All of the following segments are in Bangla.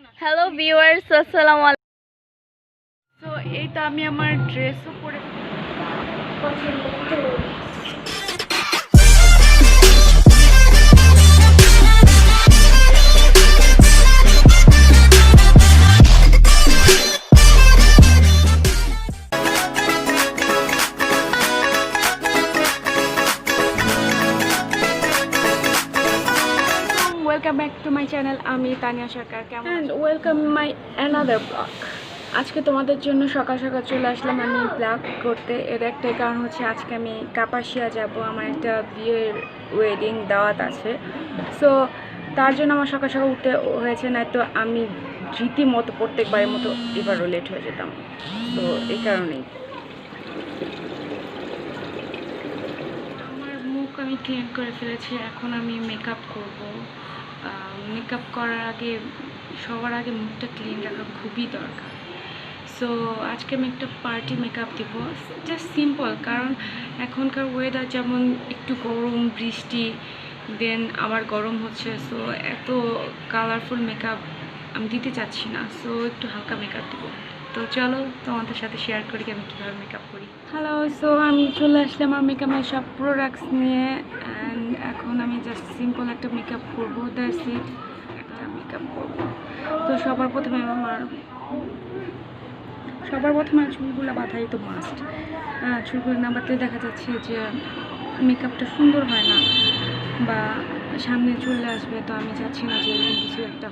হ্যালো ভিউয়ার্স, আসসালামু আলাইকুম। সো এই তো আমি আমার ড্রেসও পরে welcome back to my channel. আমি তানিয়া সরকার, কেমন and welcome my another blog. আজকে তোমাদের জন্য সকাল সকাল চলে আসলাম আমি ব্লগ করতে। এর একটাই কারণ হচ্ছে আজকে আমি কাপাসিয়া যাব, আমার একটা বিয়ের ওয়েডিং দাওয়াত আছে। সো তার জন্য আমার সকাল সকাল উঠতে হয়েছে, না তো আমি রীতিমতো প্রত্যেকবারের মতো এবারও লেট হয়ে যেতাম। তো এই কারণেই আমার মুখ আমি ক্লিন করে ফেলেছি। এখন আমি মেকআপ করব। মেকআপ করার আগে সবার আগে মুখটা ক্লিন রাখা খুবই দরকার। সো আজকে আমি একটা পার্টি মেকআপ দিব, জাস্ট সিম্পল, কারণ এখনকার ওয়েদার যেমন একটু গরম, বৃষ্টি, দেন আবার গরম হচ্ছে। সো এত কালারফুল মেকআপ আমি দিতে চাচ্ছি না। সো একটু হালকা মেকআপ দিব। তো চলো তোমাদের সাথে শেয়ার করি আমি কীভাবে মেকআপ করি। হ্যালো, সো আমি চলে আসলাম আমার মেকআপের সব প্রোডাক্টস নিয়ে। অ্যান্ড এখন আমি জাস্ট সিম্পল একটা মেকআপ করবো, দ্যাটস ইট। একটা মেকআপ করবো। তো সবার প্রথমে আমার চুলগুলো বাঁধাই তো মাস্ট। চুলগুলো না বাঁধলে দেখা যাচ্ছে যে মেকআপটা সুন্দর হয় না, বা সামনে চলে আসবে। তো আমি চাচ্ছি না যে এরকম কিছু একটা।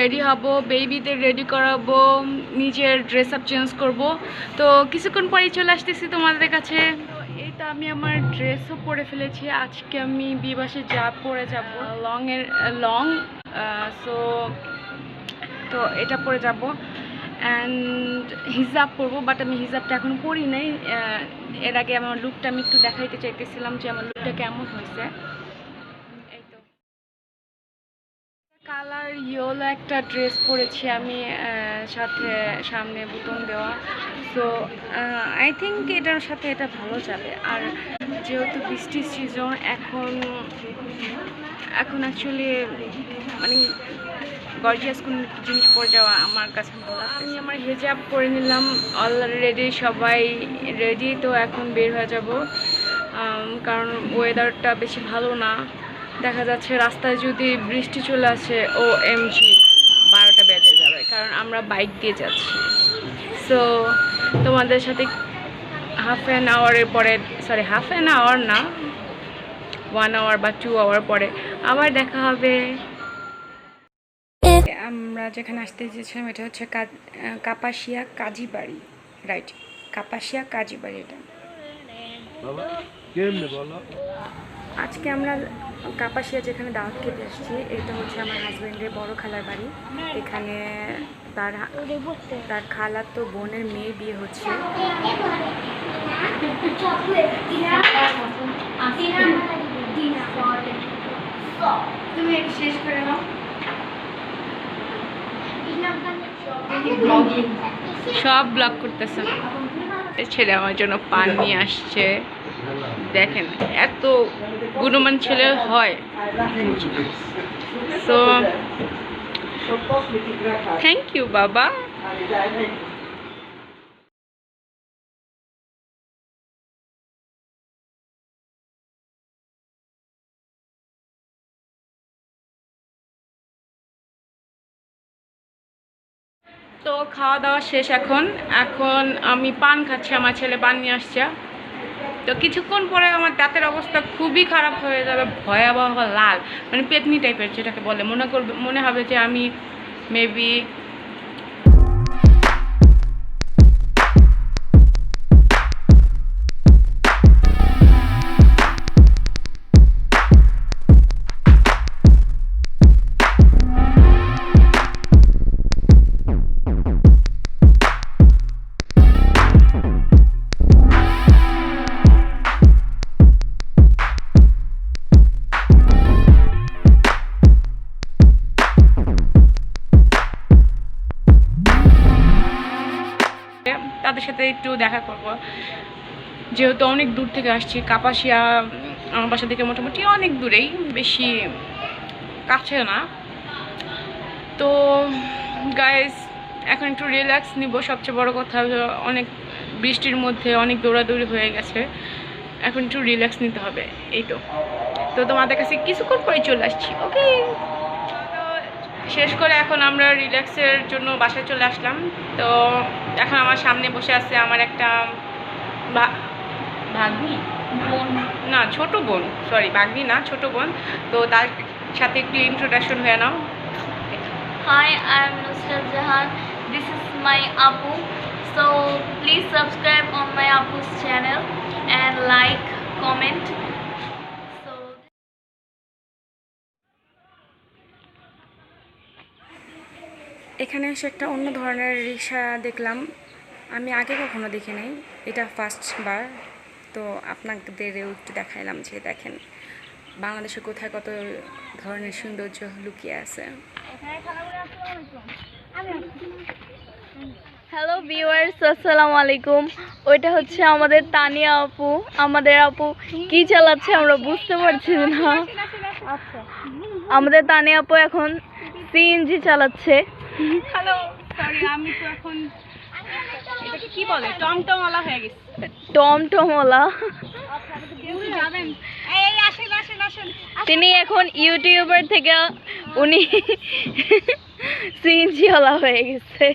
রেডি হব, বেবিদের রেডি করাবো, নিজের ড্রেস আপ চেঞ্জ করব। তো কিছুক্ষণ পরেই চলে আসতেছি তোমাদের কাছে। এই তো আমি আমার ড্রেসও পরে ফেলেছি। আজকে আমি বিবাসে পরে যাব, লং। সো তো এটা পরে যাব অ্যান্ড হিজাব পরবো, বাট আমি হিজাবটা এখন পরি নাই। এর আগে আমার লুকটা আমি একটু দেখাইতে চাইতেছিলাম যে আমার লুকটা কেমন হয়েছে। কালার ইয়েলো একটা ড্রেস পরেছি আমি, সাথে সামনে বুতন দেওয়া। সো আই থিঙ্ক এটার সাথে এটা ভালো যাবে। আর যেহেতু বৃষ্টির সিজন, এখন অ্যাকচুয়ালি মানে গর্জিয়াস কোনো জিনিস পরে যাওয়া আমার কাছে ভালো লাগে। আমি আমার হিজাব পরে নিলাম, অলরেডি সবাই রেডি। তো এখন বের হয়ে যাব, কারণ ওয়েদারটা বেশি ভালো না। দেখা যাচ্ছে রাস্তায় যদি বৃষ্টি চলে আসে, OMG 12টা বেজে যাবে, কারণ আমরা বাইক দিয়ে যাচ্ছি। সো তোমাদের সাথে হাফ অ্যান আওয়ার না, 1 আওয়ার বা 2 আওয়ার পরে আবার দেখা হবে। আমরা যেখানে আসতে চেয়েছিলাম এটা হচ্ছে কাপাসিয়া কাজিবাড়ি, রাইট, কাপাসিয়া কাজীবাড়ি। এটা আজকে আমরা কাপাসিয়া যেখানে দাওয়াত খেতে আসছি, এটা হচ্ছে আমার হাজব্যান্ডের বড় খালার বাড়ি। এখানে তার খালাতো বোনের মেয়ে বিয়ে হচ্ছে। তুমি শেষ করে নাও। সব ব্লগ করতেছে। ছেলে আমার জন্য পান নিয়ে আসছে। দেখেন এত গুণমান ছেলে হয়। সো থ্যাংক ইউ বাবা। তো খাওয়া দাওয়া শেষ। এখন আমি পান খাচ্ছি, আমার ছেলে পান নিয়ে আসছে। তো কিছুক্ষণ পরে আমার দাঁতের অবস্থা খুবই খারাপ হয়ে যাবে, ভয়াবহ লাল, মানে পেতনি টাইপের, যেটাকে বলে। মনে হবে যে আমি মেবি তাদের সাথে একটু দেখা করব, যেহেতু অনেক দূর থেকে আসছি। কাপাসিয়া আমার বাসা থেকে মোটামুটি অনেক দূরেই, বেশি কাছে না। তো গাইস এখন একটু রিল্যাক্স নিব। সবচেয়ে বড় কথা অনেক বৃষ্টির মধ্যে অনেক দৌড়াদৌড়ি হয়ে গেছে, এখন একটু রিল্যাক্স নিতে হবে। এই তো তোমাদের কাছে কিছুক্ষণ পরে চলে আসছি। ওকে, শেষ করে এখন আমরা রিল্যাক্সের জন্য বাসায় চলে আসলাম। তো এখন আমার সামনে বসে আছে আমার একটা ভাগ্নি, না ছোট বোন, সরি ভাগ্নি না, ছোট বোন। তো তার সাথে একটু ইন্ট্রোডাকশন হয়ে নাও। Hi, I am Nusrat Jahan. This is my Apu. So please subscribe on my Apu's channel and like, comment. So এখানে এসে একটা অন্য ধরনের রিক্সা দেখলাম, আমি আগে কখনো দেখি নাই, এটা ফার্স্ট বার। তো আপনাদেরও একটু দেখাইলাম যে দেখেন বাংলাদেশে কোথায় কত ধরনের সৌন্দর্য লুকিয়ে আছে। হ্যালো ভিউয়ার্স, আসসালামু আলাইকুম। ওইটা হচ্ছে আমাদের তানিয়া আপু। আমাদের আপু কি চালাচ্ছে আমরা বুঝতে পারছি না। আচ্ছা, আমাদের তানিয়া আপু এখন সিএনজি চালাচ্ছে। হ্যালো, সরি আমি তো এখন এটাকে কি বলে, টমটমওয়ালা হয়ে গেছে। টমটমওয়ালা। যাবেন? এই আসেন আসেন আসেন। তিনি এখন ইউটিউবার থেকে উনি সিএনজিওয়ালা হয়ে গেছে।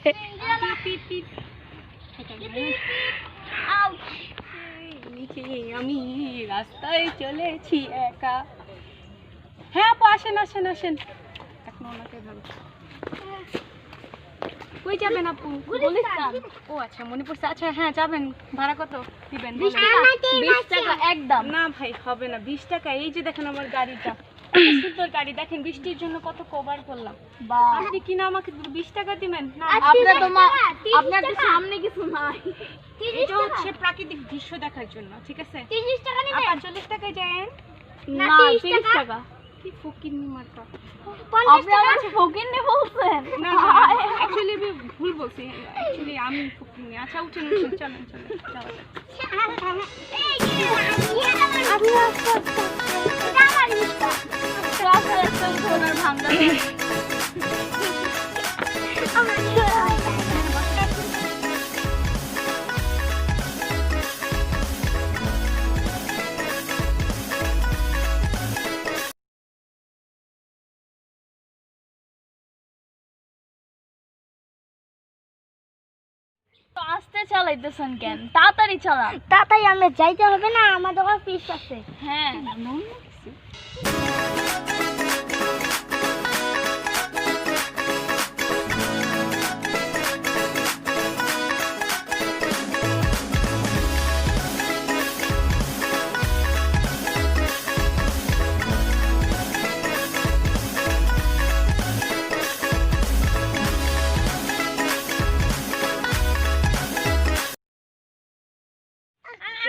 আমি রাস্তায় চলেছি একা। হ্যাঁ আপু আসেন আসেন আসেন। এখন ওনাকে ভালো। কই যাবেন আপু? গুলিস্তান। ও আচ্ছা, মনে পড়ছে। আচ্ছা হ্যাঁ যাবেন। ভাড়া কত দিবেন? 20 টাকা একদম। না ভাই হবে না 20 টাকা। এই যে দেখেন আমার গাড়িটা, সুন্দর গাড়ি, দেখেন বৃষ্টির জন্য কত কভার করলাম। আপনি কি না আমাকে 20 টাকা দিবেন? না আপনার তো সামনে কিছু নাই। এটা হচ্ছে প্রাকৃতিক দৃশ্য দেখার জন্য, ঠিক আছে? 30 টাকা নিবেন? আপা 40 টাকায় যান না 30 টাকা। কি ফকিন্নি মারটা। আপনি আমার ফকিন্নি বলছেন? না অ্যাকচুয়ালি আমি ভুল বলছি, অ্যাকচুয়ালি আমি ফকিন্নি। আচ্ছা উঠেন উঠেন, চলেন চলেন যাওয়া যাক। আস্তে চালাইতেছেন কেন? তাড়াতাড়ি চালান। তাড়াতাড়ি আমরা যাইতে হবে না, আমাদের অফিস আছে। হ্যাঁ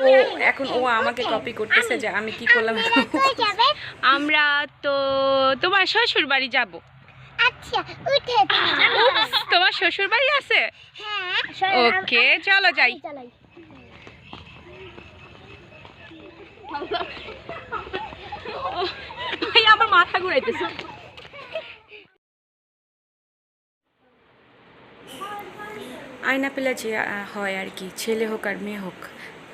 ও এখন ও আমাকে কপি করতেছে যে আমি কি করলাম। আমরা তো তোমার শ্বশুর বাড়ি যাবো। আচ্ছা উঠে তোমার শ্বশুর বাড়ি আছে? হ্যাঁ ওকে চলো যাই। ভাই আমার মাথা ঘুরাইতেছে। আয়না পেলে যে হয় আর কি, ছেলে হোক আর মেয়ে হোক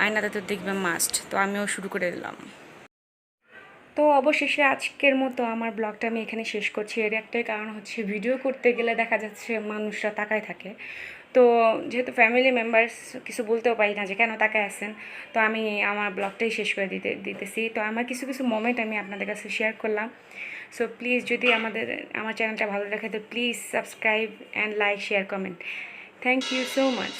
আয়নাতে তো দেখবে মাস্ট। তো আমিও শুরু করে দিলাম। তো অবশেষে আজকের মতো আমার ব্লগটা আমি এখানে শেষ করছি। এর একটাই কারণ হচ্ছে ভিডিও করতে গেলে দেখা যাচ্ছে মানুষরা তাকায় থাকে। তো যেহেতু ফ্যামিলি মেম্বার্স কিছু বলতেও পারি না যে কেন তাকায় আছেন, তো আমি আমার ব্লগটাই শেষ করে দিতেছি। তো আমার কিছু কিছু মোমেন্ট আমি আপনাদের কাছে শেয়ার করলাম। সো প্লিজ যদি আমার চ্যানেলটা ভালো লাগে তো please subscribe and like share comment. Thank you so much.